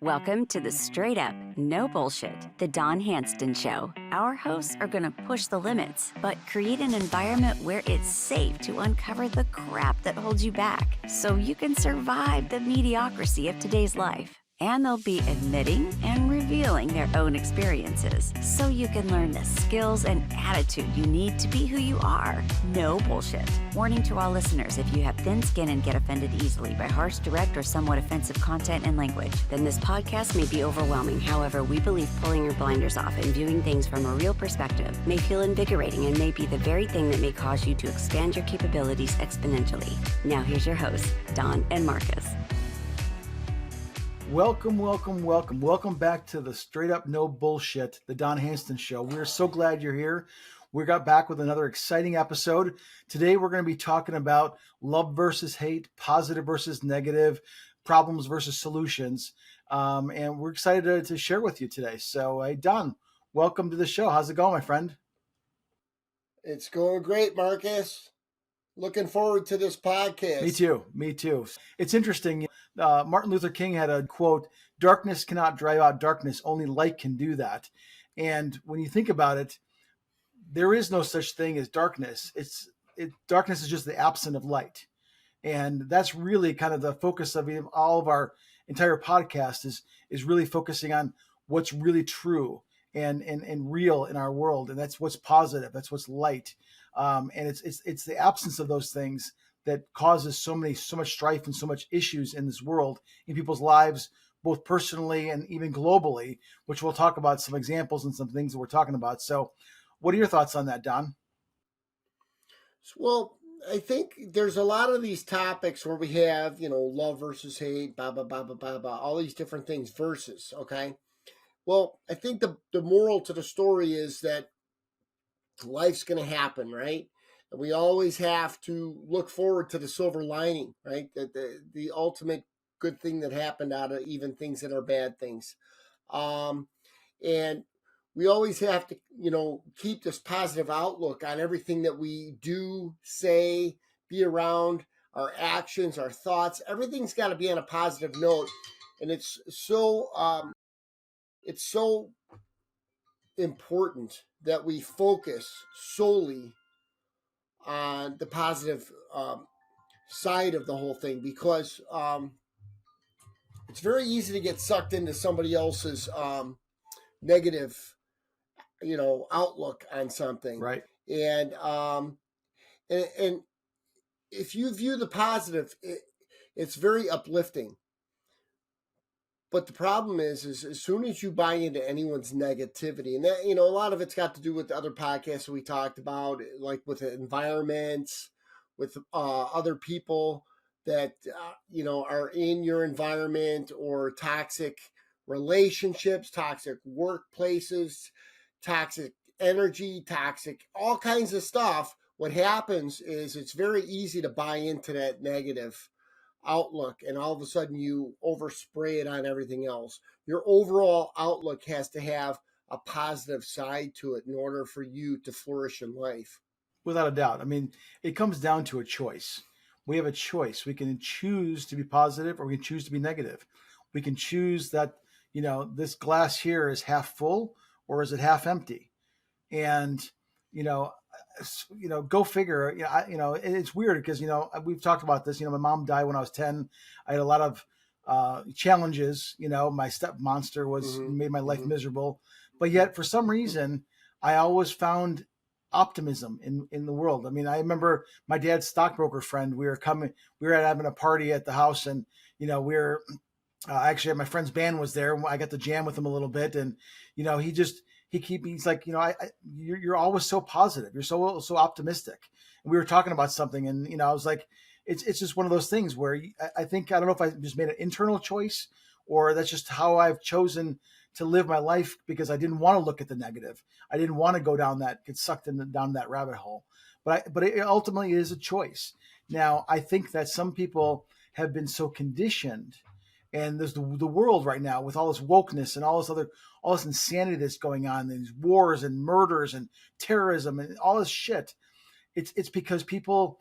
Welcome to the Straight Up, No Bullshit, The Don Handston Show. Our hosts are going to push the limits, but create an environment where it's safe to uncover the crap that holds you back so you can survive the mediocrity of today's life. And they'll be admitting and revealing their own experiences so you can learn the skills and attitude you need to be who you are. No bullshit. Warning to all listeners: if you have thin skin and get offended easily by harsh, direct, or somewhat offensive content and language, then this podcast may be overwhelming. However, we believe pulling your blinders off and viewing things from a real perspective may feel invigorating and may be the very thing that may cause you to expand your capabilities exponentially. Now here's your hosts, Don and Marcus. Welcome back to the Straight Up No Bullshit, the Don Handston Show. We're so glad you're here. We got back with another exciting episode. Today we're going to be talking about love versus hate, positive versus negative, problems versus solutions. And we're excited to share with you today. So, hey, Don, welcome to the show. How's it going, my friend? It's going great, Marcus. Looking forward to this podcast. Me too. It's interesting. Martin Luther King had a quote: "Darkness cannot drive out darkness. Only light can do that." And when you think about it, there is no such thing as darkness. Darkness is just the absence of light. And that's really kind of the focus of all of our entire podcast is really focusing on what's really true and real in our world. And that's what's positive. That's what's light. And it's the absence of those things that causes so much strife and so much issues in this world, in people's lives, both personally and even globally, which we'll talk about some examples and some things that we're talking about. So what are your thoughts on that, Don? Well, I think there's a lot of these topics where we have, love versus hate, blah, blah, blah, blah, blah, blah, all these different things versus, okay? Well, I think the moral to the story is that life's going to happen, right? And we always have to look forward to the silver lining, right? The ultimate good thing that happened out of even things that are bad things. And we always have to, keep this positive outlook on everything that we do, say, be around, our actions, our thoughts. Everything's got to be on a positive note. And it's so important that we focus solely on the positive side of the whole thing, because it's very easy to get sucked into somebody else's negative, outlook on something. Right. And if you view the positive, it's very uplifting. But the problem is as soon as you buy into anyone's negativity, and that, a lot of it's got to do with the other podcasts that we talked about, like with the environments, with other people that, are in your environment, or toxic relationships, toxic workplaces, toxic energy, toxic, all kinds of stuff. What happens is it's very easy to buy into that negative outlook, and all of a sudden you overspray it on everything else. Your overall outlook has to have a positive side to it in order for you to flourish in life. Without a doubt. I mean, it comes down to a choice. We have a choice. We can choose to be positive, or we can choose to be negative. We can choose that, this glass here is half full, or is it half empty? And, go figure. It's weird because, we've talked about this. My mom died when I was 10. I had a lot of challenges. My step monster made my life miserable. But yet, for some reason, I always found optimism in the world. I mean, I remember my dad's stockbroker friend. We were having a party at the house, and, actually my friend's band was there. I got to jam with him a little bit, and, he's like, you're always so positive. You're so optimistic. And we were talking about something, and, I was like, it's just one of those things where I don't know if I just made an internal choice, or that's just how I've chosen to live my life, because I didn't want to look at the negative. I didn't want to go get sucked down that rabbit hole. But it ultimately is a choice. Now, I think that some people have been so conditioned, and there's the world right now with all this wokeness and all this insanity that's going on, these wars and murders and terrorism and all this shit. It's because people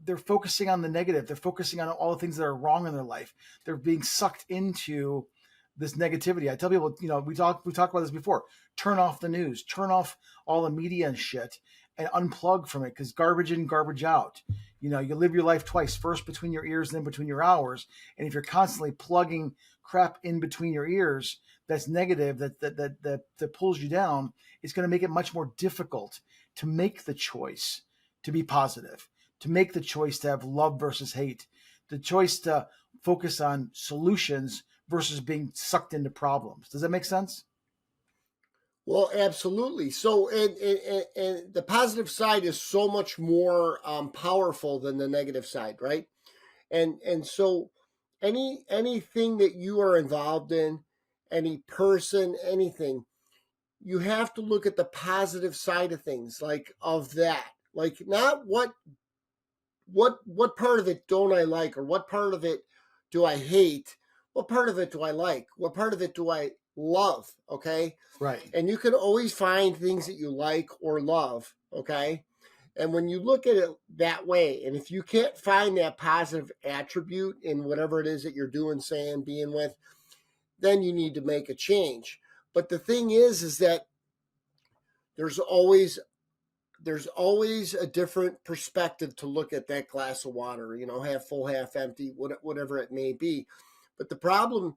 they're focusing on the negative. They're focusing on all the things that are wrong in their life. They're being sucked into this negativity. I tell people, we talked about this before. Turn off the news, turn off all the media and shit, and unplug from it, because garbage in, garbage out. You live your life twice, first between your ears, then between your hours. And if you're constantly plugging crap in between your ears that's negative, that pulls you down, it's going to make it much more difficult to make the choice to be positive, to make the choice to have love versus hate, the choice to focus on solutions versus being sucked into problems. Does that make sense? Well, absolutely. So, and the positive side is so much more powerful than the negative side, right? And so, anything that you are involved in, any person, anything, you have to look at the positive side of things, like of that, like not what part of it don't I like, or what part of it do I hate, what part of it do I like, what part of it do I love, okay? Right. And you can always find things that you like or love, okay? And when you look at it that way, and if you can't find that positive attribute in whatever it is that you're doing, saying, being with, then you need to make a change. But the thing is that there's always a different perspective to look at that glass of water, half full, half empty, whatever it may be. But the problem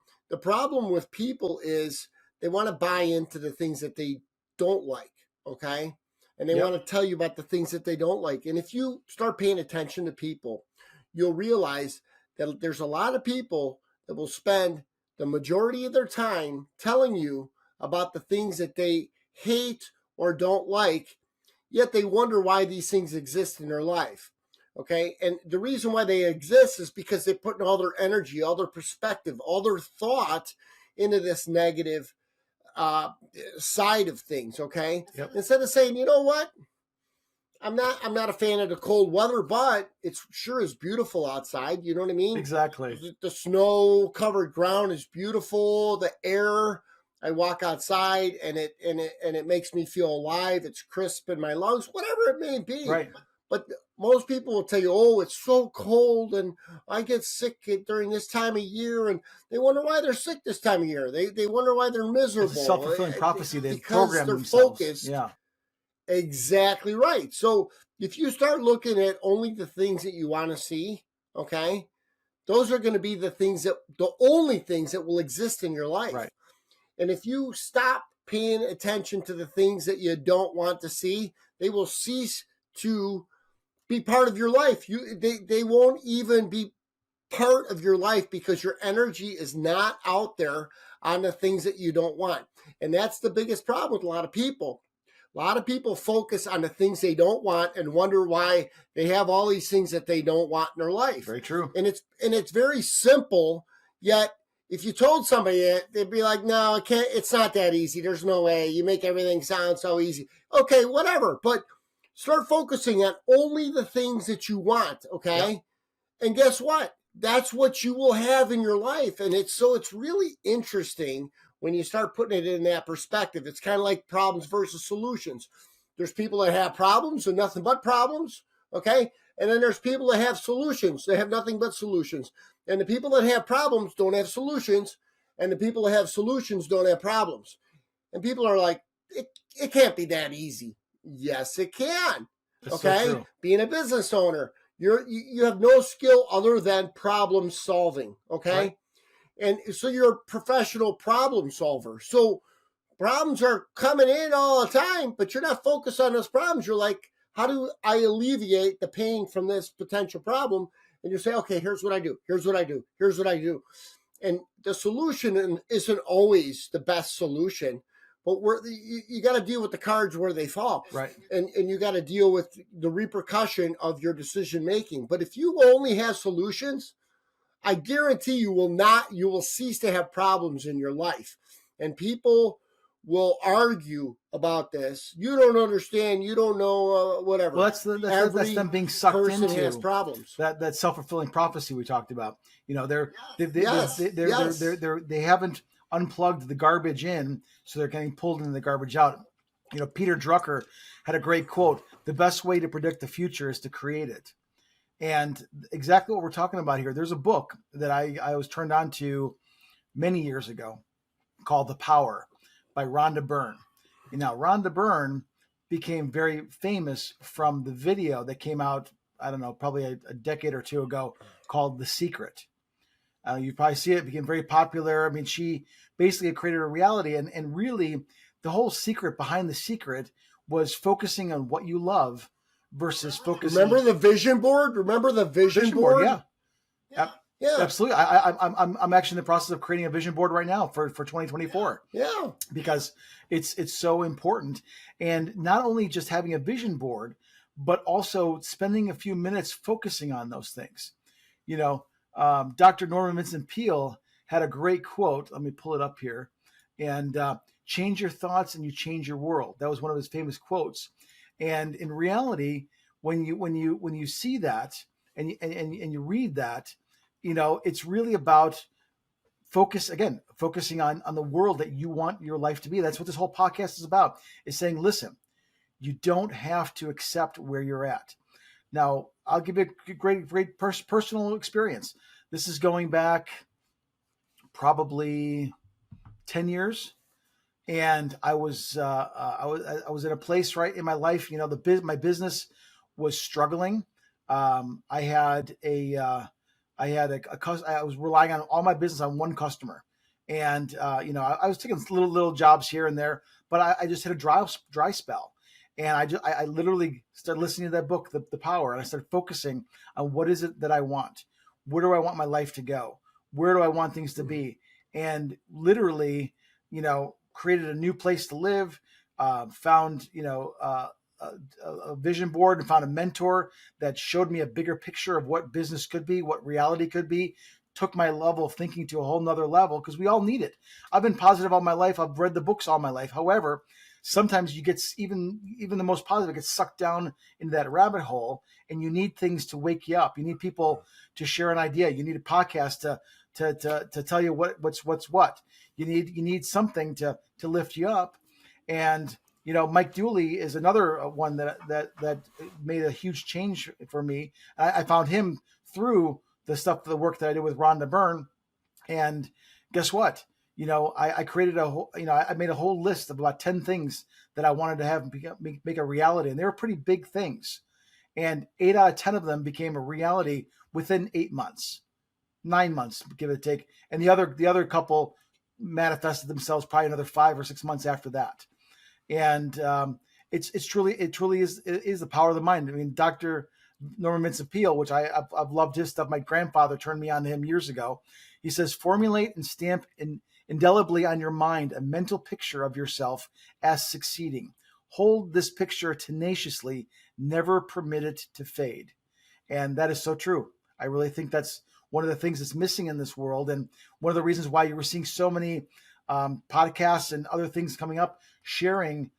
with people is they want to buy into the things that they don't like, okay? And they want to tell you about the things that they don't like. And if you start paying attention to people, you'll realize that there's a lot of people that will spend the majority of their time telling you about the things that they hate or don't like, yet they wonder why these things exist in their life. Okay. And the reason why they exist is because they put in all their energy, all their perspective, all their thought into this negative side of things. Okay. Yep. Instead of saying, you know what? I'm not a fan of the cold weather, but it sure is beautiful outside. You know what I mean? Exactly. The snow covered ground is beautiful. The air, I walk outside and it makes me feel alive. It's crisp in my lungs, whatever it may be. Right. But most people will tell you, oh, it's so cold and I get sick during this time of year, and they wonder why they're sick this time of year. They wonder why they're miserable. It's a self-fulfilling prophecy. They because program they're themselves. focused. Yeah. Exactly right. So if you start looking at only the things that you want to see, okay, those are going to be the only things that will exist in your life. Right. And if you stop paying attention to the things that you don't want to see, they will cease to be part of your life. They won't even be part of your life because your energy is not out there on the things that you don't want. And that's the biggest problem with a lot of people. A lot of people focus on the things they don't want and wonder why they have all these things that they don't want in their life. Very true. And it's very simple, yet if you told somebody it, they'd be like, no, I can't, it's not that easy. There's no way. You make everything sound so easy. Okay, whatever. But start focusing on only the things that you want, okay? Yep. And guess what? That's what you will have in your life. And it's really interesting when you start putting it in that perspective. It's kind of like problems versus solutions. There's people that have problems and nothing but problems, okay? And then there's people that have solutions. They have nothing but solutions. And the people that have problems don't have solutions. And the people that have solutions don't have problems. And people are like, it can't be that easy. Yes, it can. That's okay? So true. Being a business owner, you have no skill other than problem solving, okay? Right. And so you're a professional problem solver. So problems are coming in all the time, but you're not focused on those problems. You're like, how do I alleviate the pain from this potential problem? And you say, okay, here's what I do. Here's what I do. Here's what I do. And the solution isn't always the best solution, but you got to deal with the cards where they fall. Right. And you got to deal with the repercussion of your decision making. But if you only have solutions, I guarantee you will cease to have problems in your life. And people will argue about this. You don't understand. You don't know whatever. Well, that's them being sucked person into has problems. That self-fulfilling prophecy we talked about. You know, they haven't unplugged the garbage in, so they're getting pulled into the garbage out. You know, Peter Drucker had a great quote: the best way to predict the future is to create it. And exactly what we're talking about here. There's a book that I was turned on to many years ago called The Power by Rhonda Byrne. And now, Rhonda Byrne became very famous from the video that came out, I don't know, probably a decade or two ago called The Secret. You probably see it became very popular. I mean, she basically created a reality, and really the whole secret behind The Secret was focusing on what you love versus focusing. Remember the vision board? Remember the vision board? Yeah, absolutely. I'm actually in the process of creating a vision board right now for 2024. Yeah, because it's so important, and not only just having a vision board, but also spending a few minutes focusing on those things. You know, Dr. Norman Vincent Peale had a great quote. Let me pull it up here, and change your thoughts and you change your world. That was one of his famous quotes. And in reality, when you see that and you read that, you know, it's really about focusing on the world that you want your life to be. That's what this whole podcast is about, is saying, listen, you don't have to accept where you're at. Now, I'll give you a great personal experience. This is going back probably 10 years. And I was in a place right in my life, you know, my business was struggling. I was relying on all my business on one customer, and you know, I was taking little jobs here and there, but I just hit a dry spell, and I literally started listening to that book, The Power, and I started focusing on what is it that I want, where do I want my life to go, where do I want things to be, and literally, you know, created a new place to live, found, you know, a vision board, and found a mentor that showed me a bigger picture of what business could be, what reality could be, took my level of thinking to a whole nother level, because we all need it. I've been positive all my life. I've read the books all my life. However, sometimes you get even the most positive gets sucked down into that rabbit hole, and you need things to wake you up. You need people to share an idea. You need a podcast to tell you what's what. You need something to lift you up. And you know, Mike Dooley is another one that made a huge change for me. I found him through the work that I did with Rhonda Byrne. And guess what? You know, I created I made a whole list of about 10 things that I wanted to have make a reality. And they were pretty big things. And 8 out of 10 of them became a reality within 8 months, 9 months, give or take. And the other couple manifested themselves probably another 5 or 6 months after that. And it truly is the power of the mind. I mean, Dr. Norman Vincent Peale, which I've loved his stuff. My grandfather turned me on to him years ago. He says, formulate and stamp indelibly on your mind a mental picture of yourself as succeeding. Hold this picture tenaciously, never permit it to fade. And that is so true. I really think that's one of the things that's missing in this world. And one of the reasons why you were seeing so many podcasts and other things coming up, sharing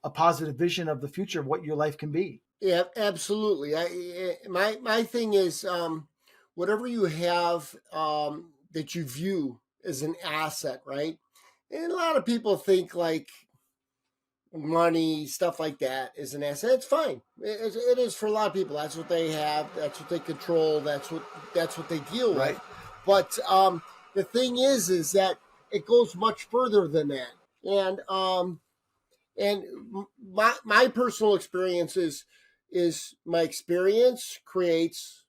a positive vision of the future of what your life can be. Yeah, absolutely. My thing is, whatever you have that you view as an asset, right? And a lot of people think like money, stuff like that is an asset. It's fine. It is for a lot of people. That's what they have. That's what they control. That's what they deal with. But the thing is that it goes much further than that. And my personal experience is my experience creates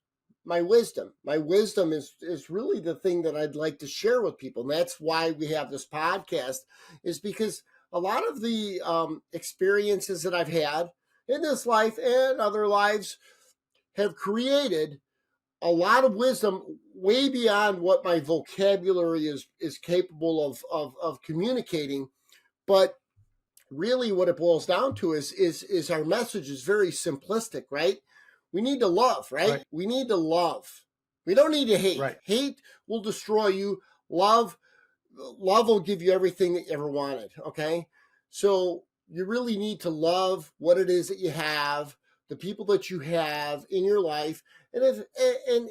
my wisdom. My wisdom is really the thing that I'd like to share with people. And that's why we have this podcast, is because a lot of the experiences that I've had in this life and other lives have created a lot of wisdom way beyond what my vocabulary is capable of communicating. But really what it boils down to is our message is very simplistic, right? We need to love, right? We need to love. We don't need to hate. Hate will destroy you. Love will give you everything that you ever wanted, okay? So you really need to love what it is that you have, the people that you have in your life, and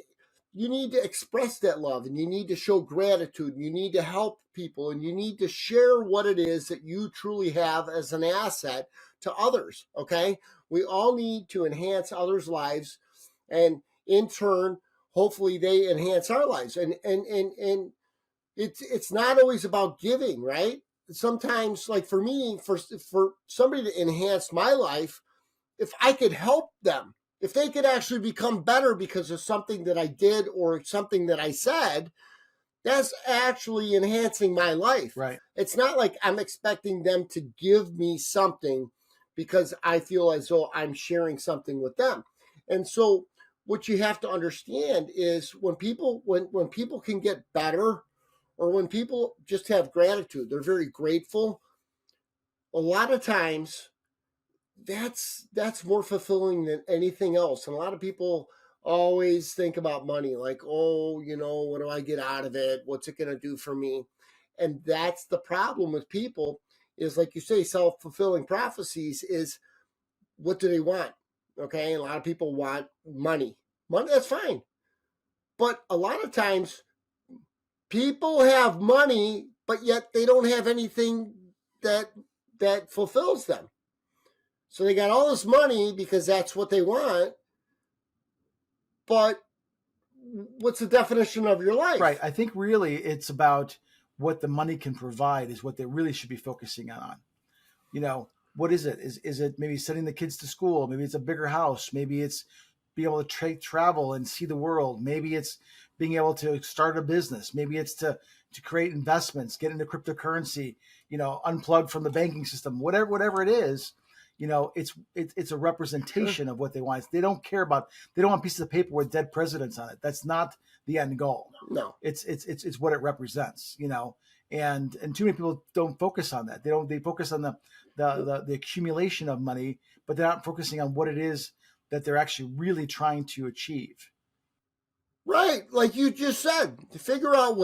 you need to express that love, and you need to show gratitude, and you need to help people, and you need to share what it is that you truly have as an asset to others, okay? We all need to enhance others' lives, and in turn, hopefully they enhance our lives. And it's not always about giving, right? Sometimes, like for me, for somebody to enhance my life, if I could help them, if they could actually become better because of something that I did or something that I said, that's actually enhancing my life. Right. It's not like I'm expecting them to give me something because I feel as though I'm sharing something with them. And so what you have to understand is when people can get better, or when people just have gratitude, they're very grateful, a lot of times that's more fulfilling than anything else. And a lot of people always think about money, like, oh, what do I get out of it? What's it going to do for me? And that's the problem with people, is like you say, self-fulfilling prophecies. Is what do they want? Okay. And a lot of people want money. That's fine. But a lot of times people have money, but yet they don't have anything that fulfills them. So they got all this money because that's what they want. But what's the definition of your life? Right. I think really it's about what the money can provide is what they really should be focusing on. What is it? Is it maybe sending the kids to school? Maybe it's a bigger house. Maybe it's being able to travel and see the world. Maybe it's being able to start a business. Maybe it's to create investments, get into cryptocurrency, unplug from the banking system, whatever it is. It's a representation of what they want. They don't want pieces of paper with dead presidents on it. That's not the end goal. No. It's what it represents, and too many people don't focus on that. They focus on the accumulation of money, but they're not focusing on what it is that they're actually really trying to achieve. Right. Like you just said, to figure out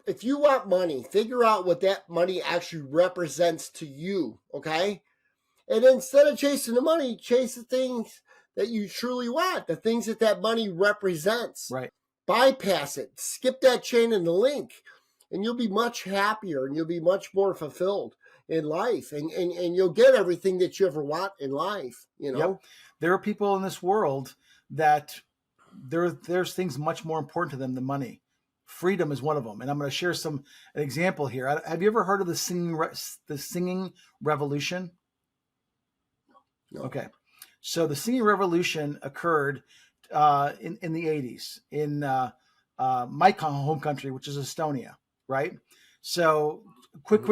if you want money, figure out what that money actually represents to you. Okay. And instead of chasing the money, chase the things that you truly want, the things that money represents. Right. Bypass it. Skip that chain and the link, and you'll be much happier and you'll be much more fulfilled in life. And you'll get everything that you ever want in life, Yep. There are people in this world that there's things much more important to them than money. Freedom is one of them. And I'm going to share an example here. Have you ever heard of the singing revolution? No. Okay. So the singing revolution occurred in the 80s in my home country, which is Estonia, right? So quick,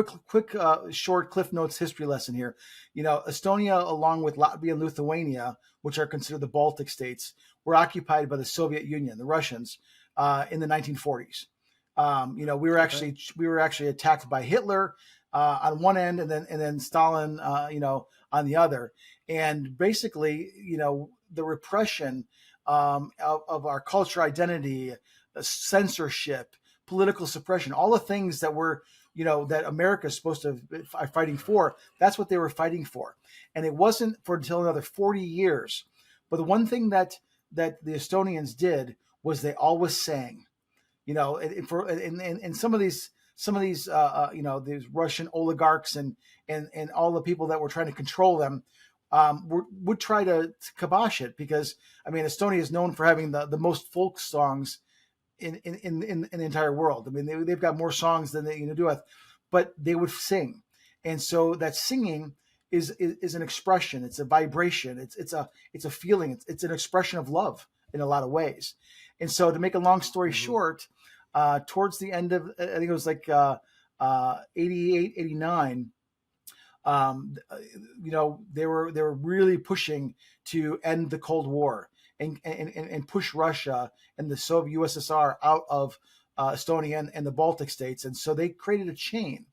short Cliff Notes history lesson here. Estonia, along with Latvia and Lithuania, which are considered the Baltic states, were occupied by the Soviet Union, the Russians, in the 1940s. We were actually attacked by Hitler on one end, and then Stalin, on the other. And basically, the repression of our culture identity, censorship, political suppression, all the things that that America is supposed to be fighting for, that's what they were fighting for. And it wasn't for until another 40 years. But the one thing that the Estonians did was they always sang. And some of these these Russian oligarchs and all the people that were trying to control them would try to kibosh it, because Estonia is known for having the most folk songs in the entire world. They've got more songs than they do with, but they would sing, and so that singing is an expression. It's a vibration. It's a feeling. It's an expression of love in a lot of ways. And so, to make a long story short, towards the end of, I think it was like 88, 89. They were really pushing to end the Cold War and push Russia and the Soviet USSR out of Estonia and the Baltic states. And so they created a chain.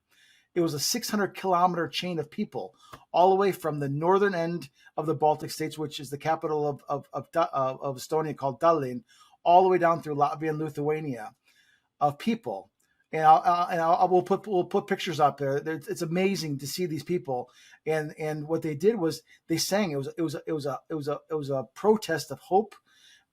It was a 600-kilometer chain of people, all the way from the northern end of the Baltic states, which is the capital of Estonia, called Tallinn, all the way down through Latvia and Lithuania, of people. And we'll put pictures up there. It's amazing to see these people. And what they did was they sang. It was a protest of hope,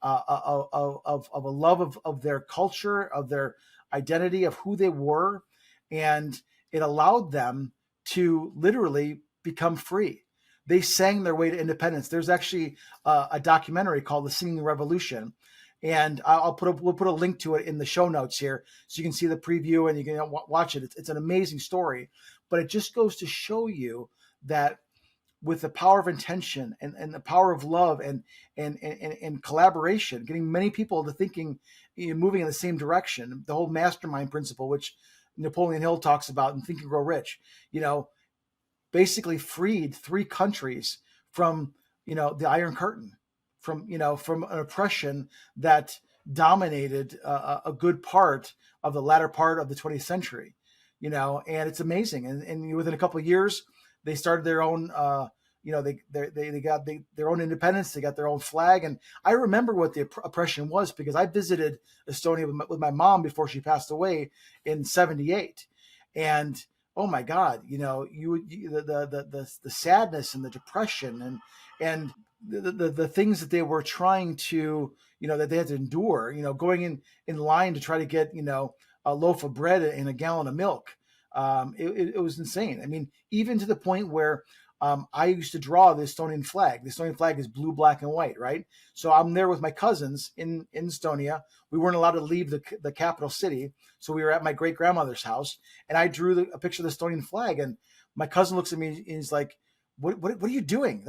of a love of their culture, of their identity, of who they were, and it allowed them to literally become free. they sang their way to independence. There's actually a documentary called The Singing Revolution, and we'll put a link to it in the show notes here, so you can see the preview and you can watch it. It's an amazing story, but it just goes to show you that with the power of intention and the power of love and collaboration, getting many people to thinking, moving in the same direction, the whole mastermind principle, which Napoleon Hill talks about in Think and Grow Rich, basically freed 3 countries from, the Iron Curtain, from an oppression that dominated a good part of the latter part of the 20th century, and it's amazing. And within a couple of years, they started their own, they got their own independence. They got their own flag. And I remember what the oppression was, because I visited Estonia with my mom before she passed away in '78. And oh my God, the sadness and the depression and the things that they were trying to, that they had to endure, going in line to try to get, a loaf of bread and a gallon of milk. It was insane. I mean, even to the point where I used to draw the Estonian flag. The Estonian flag is blue, black, and white, right? So I'm there with my cousins in Estonia. We weren't allowed to leave the capital city, so we were at my great grandmother's house, and I drew a picture of the Estonian flag. And my cousin looks at me and he's like, "What are you doing?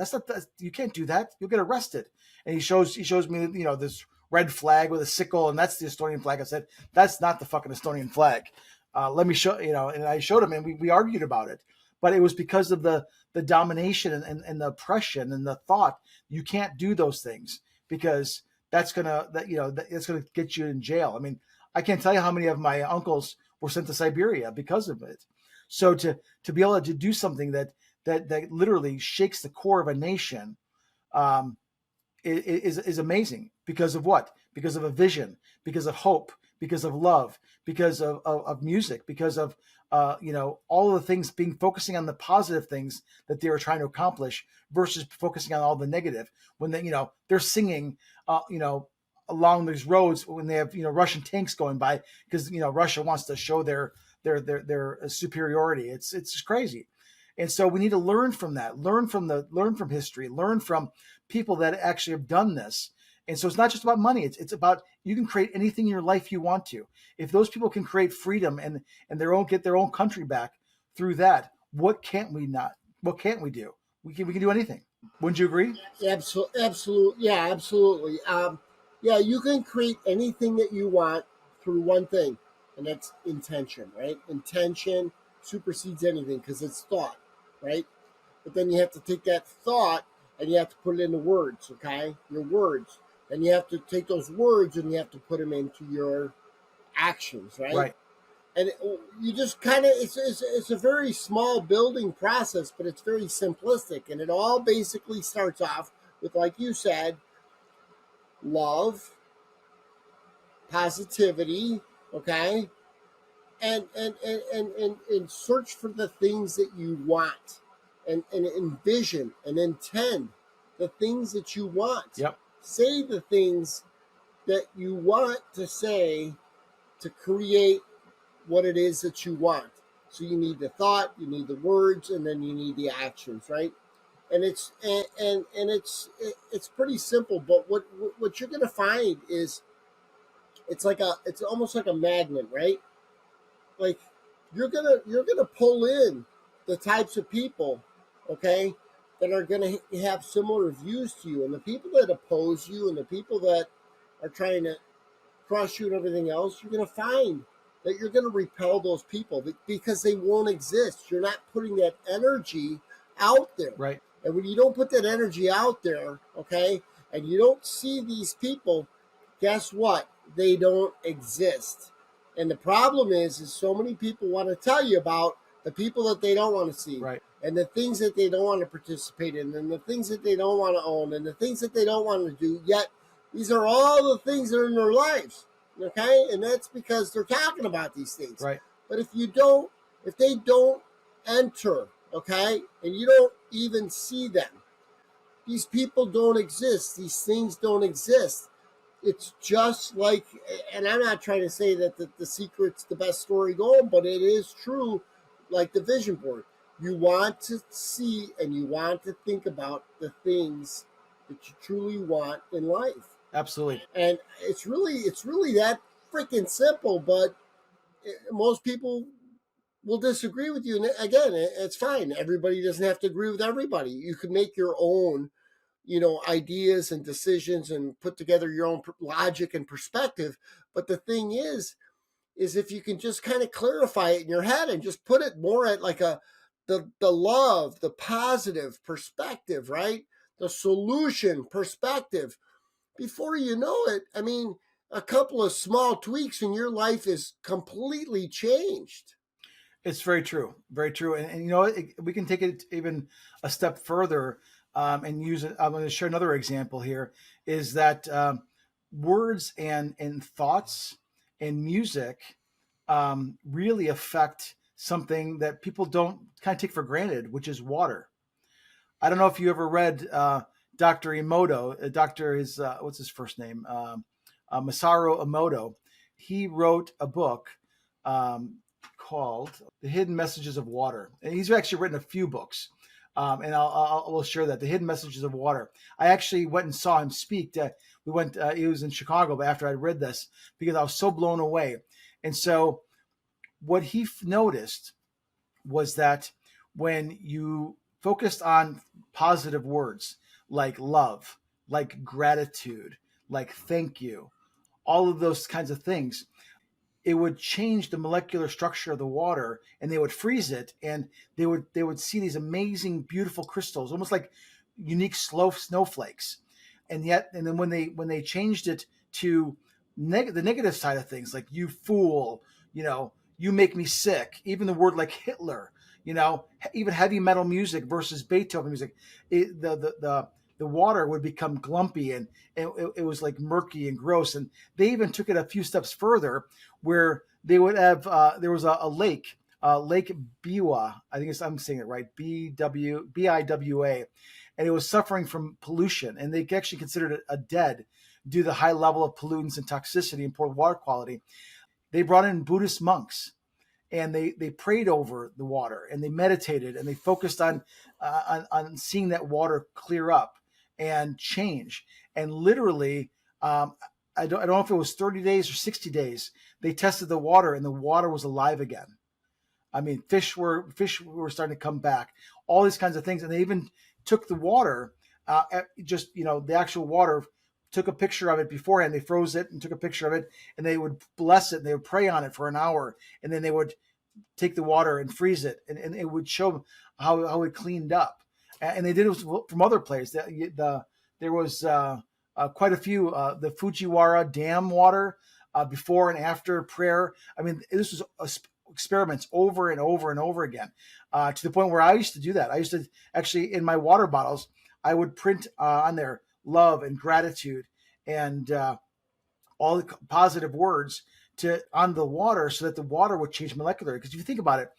You can't do that. You'll get arrested." And he shows me, this red flag with a sickle, and that's the Estonian flag. I said, "That's not the fucking Estonian flag. Let me show," and I showed him, and we argued about it. But it was because of the domination and the oppression and the thought you can't do those things, because that's gonna get you in jail. I mean, I can't tell you how many of my uncles were sent to Siberia because of it. So to be able to do something that literally shakes the core of a nation is amazing. Because of what? Because of a vision, because of hope, because of love, because of music, because of all of the things, focusing on the positive things that they were trying to accomplish versus focusing on all the negative. When they're singing, along these roads when they have, Russian tanks going by, because, Russia wants to show their superiority. It's just crazy. And so we need to learn from that, learn from history, learn from people that actually have done this. And so it's not just about money. It's about, you can create anything in your life you want to. If those people can create freedom and get their own country back through that, what can't we do? We can do anything. Wouldn't you agree? Absolutely. Yeah, absolutely. You can create anything that you want through one thing, and that's intention, right? Intention supersedes anything because it's thought, right? But then you have to take that thought and you have to put it into words, okay? Your words. Then you have to take those words and you have to put them into your actions, right? Right. And you just kind of, it's a very small building process, but it's very simplistic. And it all basically starts off with, like you said, love, positivity, okay? And search for the things that you want, and envision and intend the things that you want. Yep. Say the things that you want to say to create what it is that you want. So you need the thought, you need the words, and then you need the actions, right? And it's pretty simple. But what you're gonna find is it's almost like a magnet, right? Like you're gonna pull in the types of people, okay, that are gonna have similar views to you, and the people that oppose you, and the people that are trying to crush you and everything else, you're gonna find that you're gonna repel those people because they won't exist. You're not putting that energy out there, right? And when you don't put that energy out there, okay, and you don't see these people, guess what? They don't exist. And the problem is so many people want to tell you about the people that they don't want to see, right? And the things that they don't want to participate in, and the things that they don't want to own, and the things that they don't want to do. Yet these are all the things that are in their lives, okay? And that's because they're talking about these things, right? But if they don't enter, okay, and you don't even see them, these people don't exist. These things don't exist. It's just like, and I'm not trying to say that the secret's the best story going, but it is true, like the vision board. You want to see and you want to think about the things that you truly want in life. Absolutely. And it's really that freaking simple, but most people will disagree with you. And again, it's fine. Everybody doesn't have to agree with everybody. You can make your own, ideas and decisions and put together your own logic and perspective. But the thing is if you can just kind of clarify it in your head and just put it more at like the love, the positive perspective, right? The solution perspective. Before you know it, I mean, a couple of small tweaks and your life is completely changed. It's very true, very true. And we can take it even a step further and use it. I'm going to share another example here. Is that words and thoughts and music really affect something that people don't kind of take for granted, which is water. I don't know if you ever read Dr. Emoto. Doctor is what's his first name? Masaru Emoto. He wrote a book called "The Hidden Messages of Water," and he's actually written a few books. And we'll share that. The Hidden Messages of Water. I actually went and saw him speak. We went. He was in Chicago, but after I read this, because I was so blown away. And so, what he noticed was that when you focused on positive words like love, like gratitude, like thank you, all of those kinds of things, it would change the molecular structure of the water, and they would freeze it, and they would see these amazing, beautiful crystals, almost like unique slow snowflakes. And then when they changed it to the negative side of things, like you fool, you make me sick, even the word like Hitler, even heavy metal music versus Beethoven music, the water would become glumpy, and it was like murky and gross. And they even took it a few steps further, where they would have there was a lake, Lake Biwa, I think I'm saying it right, Biwa, and it was suffering from pollution, and they actually considered it a dead due to the high level of pollutants and toxicity and poor water quality. They brought in Buddhist monks, and they prayed over the water, and they meditated, and they focused on seeing that water clear up and change. And literally, I don't know if it was 30 days or 60 days, they tested the water, and the water was alive again. I mean, fish were starting to come back, all these kinds of things. And they even took the water, the actual water, took a picture of it beforehand. They froze it and took a picture of it, and they would bless it, and they would pray on it for an hour, and then they would take the water and freeze it, and it would show how it cleaned up. And they did it from other places. There was quite a few, the Fujiwara Dam water before and after prayer. I mean, this was experiments over and over and over again, to the point where I used to do that. I used to actually, in my water bottles, I would print on there love and gratitude and all the positive words on the water, so that the water would change molecularly. Because if you think about it,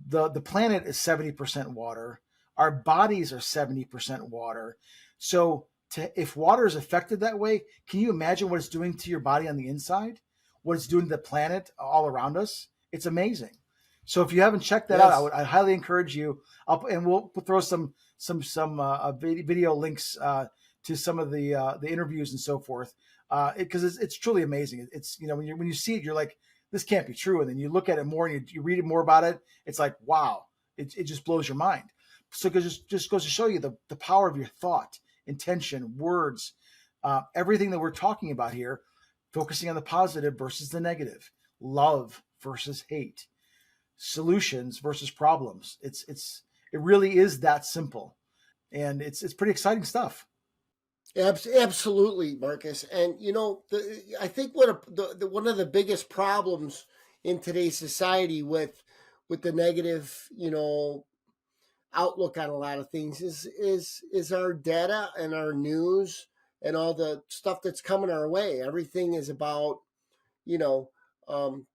the planet is 70% water. Our bodies are 70% water. So if water is affected that way, can you imagine what it's doing to your body on the inside? What it's doing to the planet all around us? It's amazing. So if you haven't checked that out, I highly encourage you. And we'll throw some video links to some of the interviews and so forth, because it's truly amazing. It's when you see it, you're like, this can't be true. And then you look at it more and you read it more about it. It's like, wow, it just blows your mind. So it just goes to show you the power of your thought, intention, words, everything that we're talking about here, focusing on the positive versus the negative, love versus hate, solutions versus problems. It really is that simple, and it's pretty exciting stuff. Absolutely, Marcus. And I think one of the biggest problems in today's society with the negative, outlook on a lot of things is our data and our news and all the stuff that's coming our way. Everything is about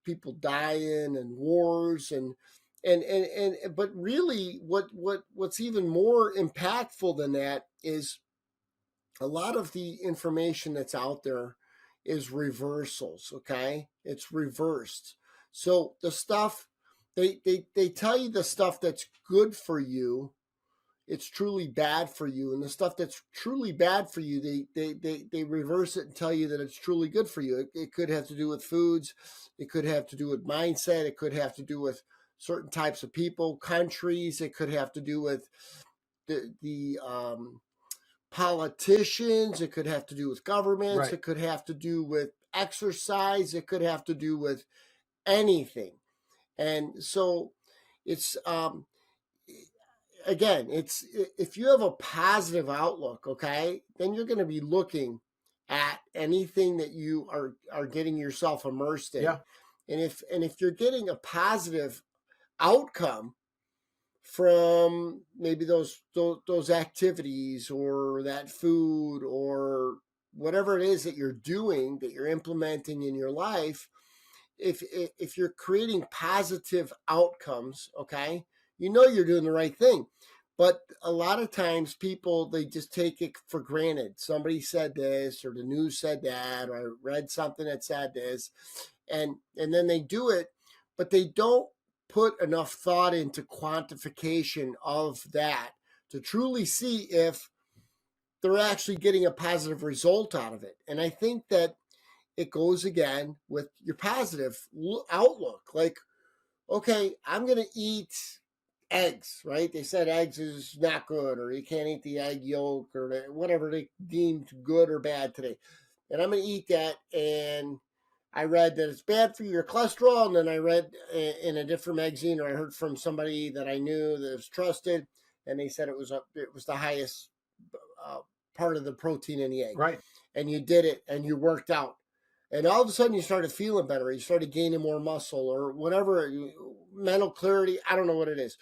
people dying and wars and but really what's even more impactful than that is a lot of the information that's out there is reversals. Okay, it's reversed. So the stuff they tell you the stuff that's good for you, it's truly bad for you, and the stuff that's truly bad for you, they reverse it and tell you that it's truly good for you. It could have to do with foods, it could have to do with mindset, it could have to do with certain types of people, countries, it could have to do with the politicians, it could have to do with governments, Right. it could have to do with exercise, it could have to do with anything. And so it's again, it's if you have a positive outlook, okay, then you're going to be looking at anything that you are getting yourself immersed in. Yeah. And if you're getting a positive outcome from maybe those activities or that food or whatever it is that you're doing, that you're implementing in your life, if you're creating positive outcomes, okay, you know you're doing the right thing. But a lot of times people, they just take it for granted. Somebody said this, or the news said that, or I read something that said this, and then they do it, but they don't put enough thought into quantification of that to truly see if they're actually getting a positive result out of it. And I think that it goes again with your positive outlook. Like, okay, I'm going to eat eggs, right? They said eggs is not good, or you can't eat the egg yolk, or whatever they deemed good or bad today. And I'm going to eat that. And I read that it's bad for your cholesterol. And then I read in a different magazine, or I heard from somebody that I knew that was trusted, and they said it was the highest part of the protein in the egg. Right. And you did it, and you worked out. And all of a sudden you started feeling better. You started gaining more muscle or whatever, mental clarity. I don't know what it is.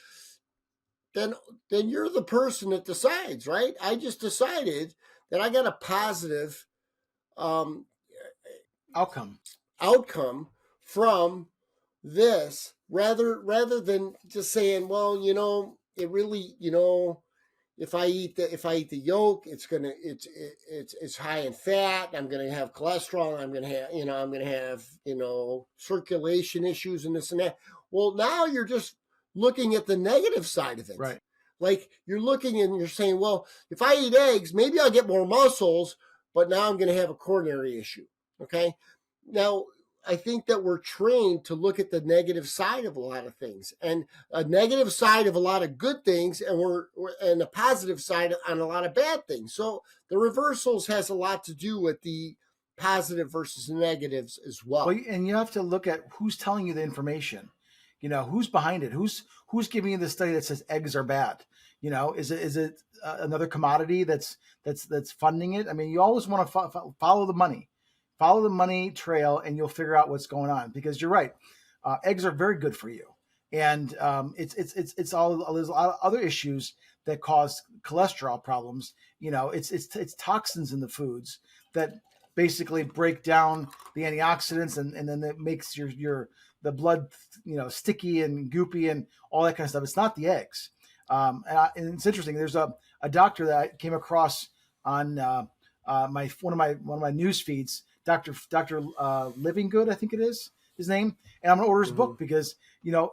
Then you're the person that decides, right? I just decided that I got a positive Outcome from this, rather than just saying, well, it really, if I eat the yolk, it's high in fat. I'm gonna have cholesterol. I'm gonna have circulation issues and this and that. Well, now you're just looking at the negative side of it. Right. Like you're looking and you're saying, well, if I eat eggs, maybe I'll get more muscles, but now I'm gonna have a coronary issue. Okay. Now, I think that we're trained to look at the negative side of a lot of things, and a negative side of a lot of good things, and a positive side on a lot of bad things. So the reversals has a lot to do with the positive versus negatives as well. And you have to look at who's telling you the information. Who's behind it? Who's giving you the study that says eggs are bad? Is it another commodity that's funding it? I mean, you always want to follow the money. Follow the money trail, and you'll figure out what's going on. Because you're right, eggs are very good for you, and it's all there's a lot of other issues that cause cholesterol problems. It's toxins in the foods that basically break down the antioxidants, and then it makes the blood sticky and goopy and all that kind of stuff. It's not the eggs, and it's interesting. There's a doctor that I came across on one of my news feeds. Dr. Livinggood, I think it is his name. And I'm going to order his book because,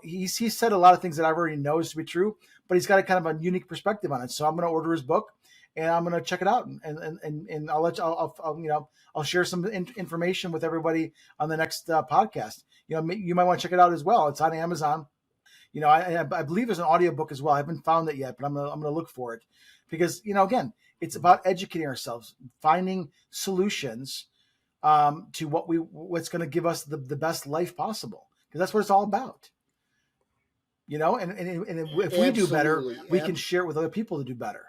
he said a lot of things that I've already noticed to be true, but he's got a kind of a unique perspective on it. So I'm going to order his book and I'm going to check it out. And I'll share some information with everybody on the next podcast. You might want to check it out as well. It's on Amazon. I believe there's an audiobook as well. I haven't found it yet, but I'm going to look for it because, again, it's about educating ourselves, finding solutions to what's going to give us the best life possible, because that's what it's all about. And if we do better, we can share it with other people to do better.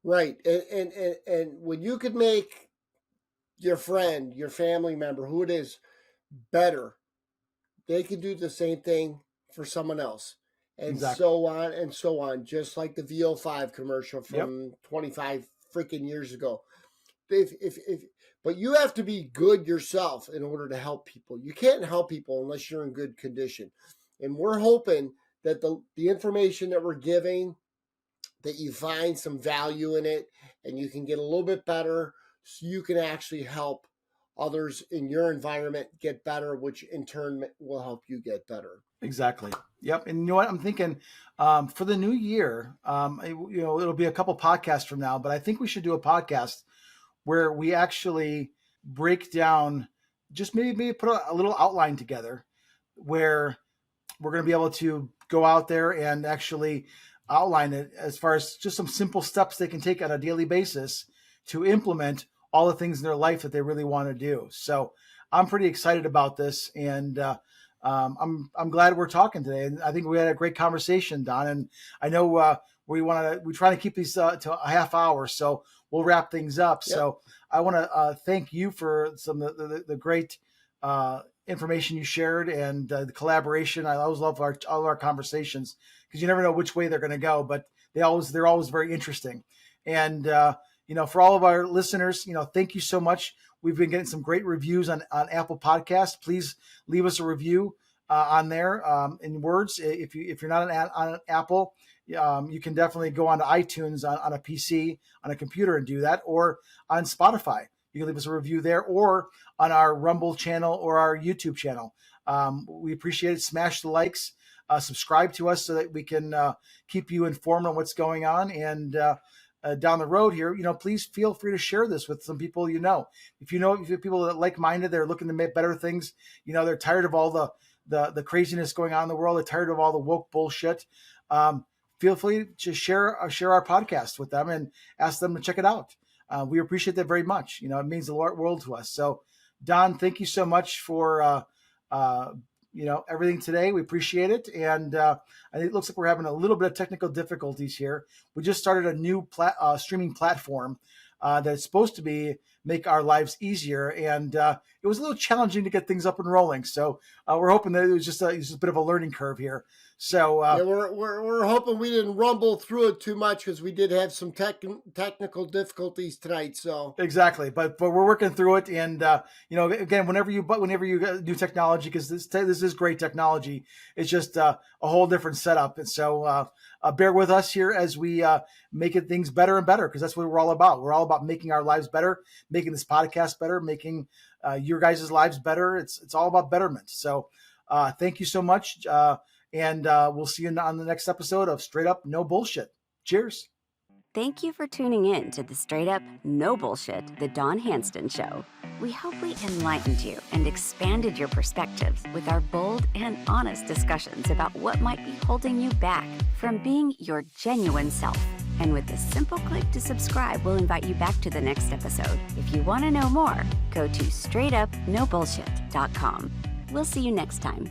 Right. And when you could make your friend, your family member, who it is, better, they can do the same thing for someone else. And exactly. So on and so on, just like the VO5 commercial from 25 freaking years ago. But you have to be good yourself in order to help people. You can't help people unless you're in good condition. And we're hoping that the information that we're giving, that you find some value in it and you can get a little bit better so you can actually help others in your environment get better, which in turn will help you get better. Exactly. Yep. And you know what? I'm thinking for the new year, it'll be a couple podcasts from now, but I think we should do a podcast where we actually break down, just maybe put a little outline together where we're going to be able to go out there and actually outline it as far as just some simple steps they can take on a daily basis to implement all the things in their life that they really want to do. So I'm pretty excited about this, and I'm glad we're talking today. And I think we had a great conversation, Don. And I know we're trying to keep these to a half hour, so we'll wrap things up. Yep. So I want to thank you for some of the great information you shared and the collaboration. I always love all our conversations because you never know which way they're going to go, but they're always very interesting. And for all of our listeners, thank you so much. We've been getting some great reviews on Apple Podcasts. Please leave us a review on there in words. If you're not on Apple, you can definitely go on to iTunes on a PC, on a computer, and do that, or on Spotify. You can leave us a review there, or on our Rumble channel or our YouTube channel. We appreciate it. Smash the likes, subscribe to us so that we can keep you informed on what's going on. And down the road here, please feel free to share this with some people If you have people that are like-minded, they're looking to make better things, they're tired of all the craziness going on in the world, they're tired of all the woke bullshit. Feel free to share our podcast with them and ask them to check it out. We appreciate that very much. It means the world to us. So, Don, thank you so much for everything today. We appreciate it. And it looks like we're having a little bit of technical difficulties here. We just started a new streaming platform that's supposed to make our lives easier. And it was a little challenging to get things up and rolling. So we're hoping that it was just a bit of a learning curve here. So we're hoping we didn't rumble through it too much because we did have some technical difficulties tonight. So exactly, but we're working through it, and again, whenever you get new technology, because this is great technology, it's just a whole different setup, and so bear with us here as we make things better and better, because that's what we're all about. We're all about making our lives better, making this podcast better, making your guys' lives better. It's all about betterment. So thank you so much. And we'll see you on the next episode of Straight Up No Bullshit. Cheers. Thank you for tuning in to the Straight Up No Bullshit, the Don Handston Show. We hope we enlightened you and expanded your perspectives with our bold and honest discussions about what might be holding you back from being your genuine self. And with a simple click to subscribe, we'll invite you back to the next episode. If you want to know more, go to straightupnobullshit.com. We'll see you next time.